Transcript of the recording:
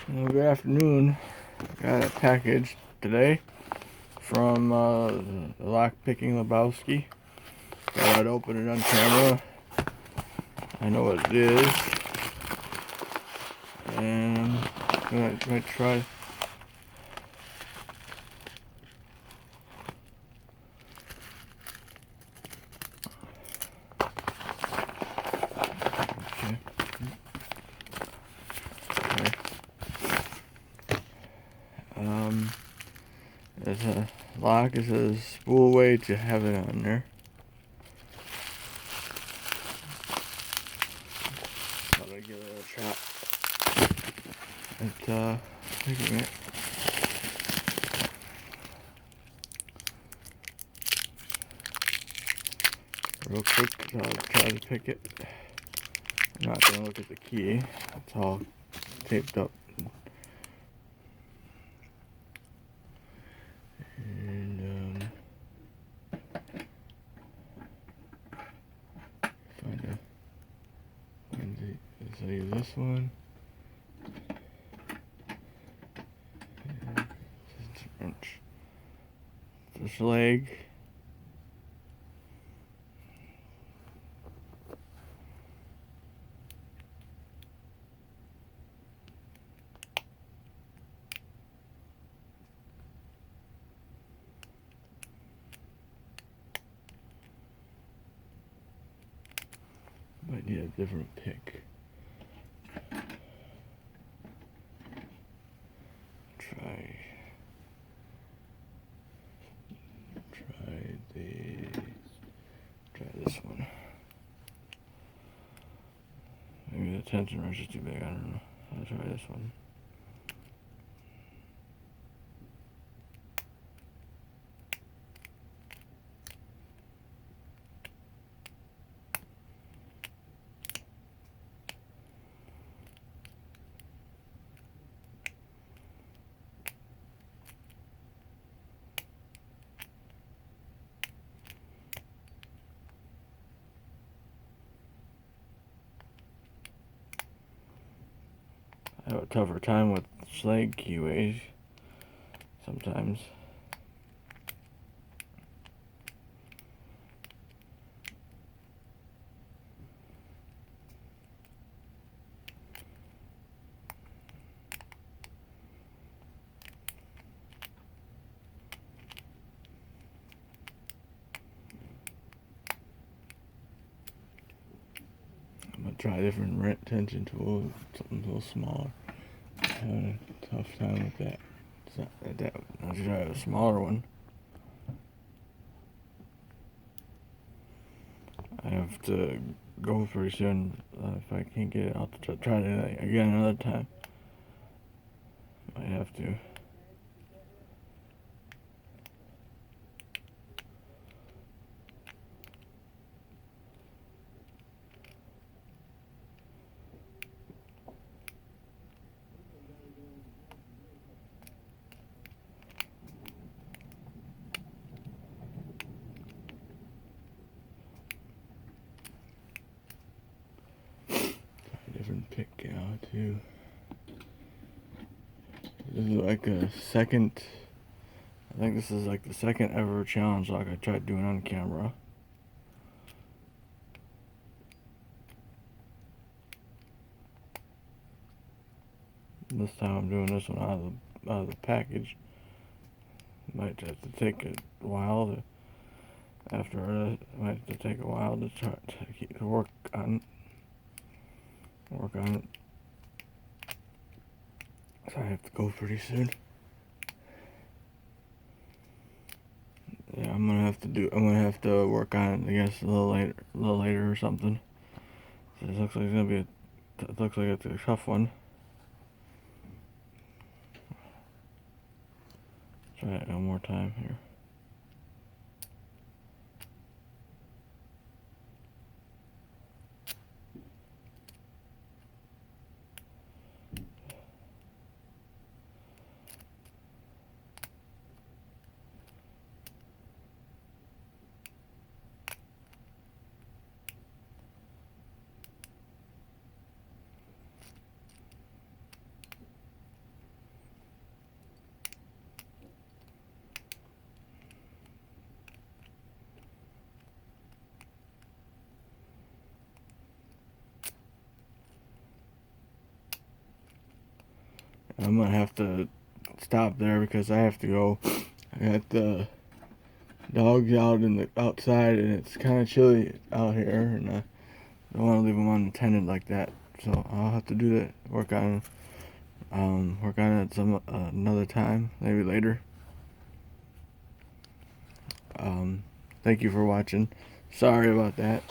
Good afternoon. Got a package today from Lock Picking Lebowski. Thought I'd open it on camera. I know what it is, and I'm gonna try. Okay. There's a lock. It says spool way to have it on there. Thought I'd give it a shot at picking it. Real quick, I'll try to pick it. I'm not gonna look at the key. It's all taped up. And so use this one. Wrench. This leg. Might need a different pick. Try this one. Maybe the tension wrench is too big, I don't know. I'll try this one. I have a tougher time with slag keyways sometimes. I'm gonna try a different wrench tension tool, something a little smaller. I'm having a tough time with that. I'll try a smaller one. I have to go pretty soon. If I can't get it, I'll try it again another time. Might have to. Different pick out too. This is like a second. I think this is like the second ever challenge lock I tried doing on camera. This time I'm doing this one out of the package. Might have to take a while to. After it, might have to take a while to try to work on it. So I have to go pretty soon. Yeah, I'm gonna have to work on it, I guess, a little later or something. So it looks like it's a tough one. Try it one more time here. I'm gonna have to stop there because I have to go. I got the dogs out in the outside, and it's kind of chilly out here, and I don't want to leave them unattended like that. So I'll have to do that. Work on it some another time, maybe later. Thank you for watching. Sorry about that.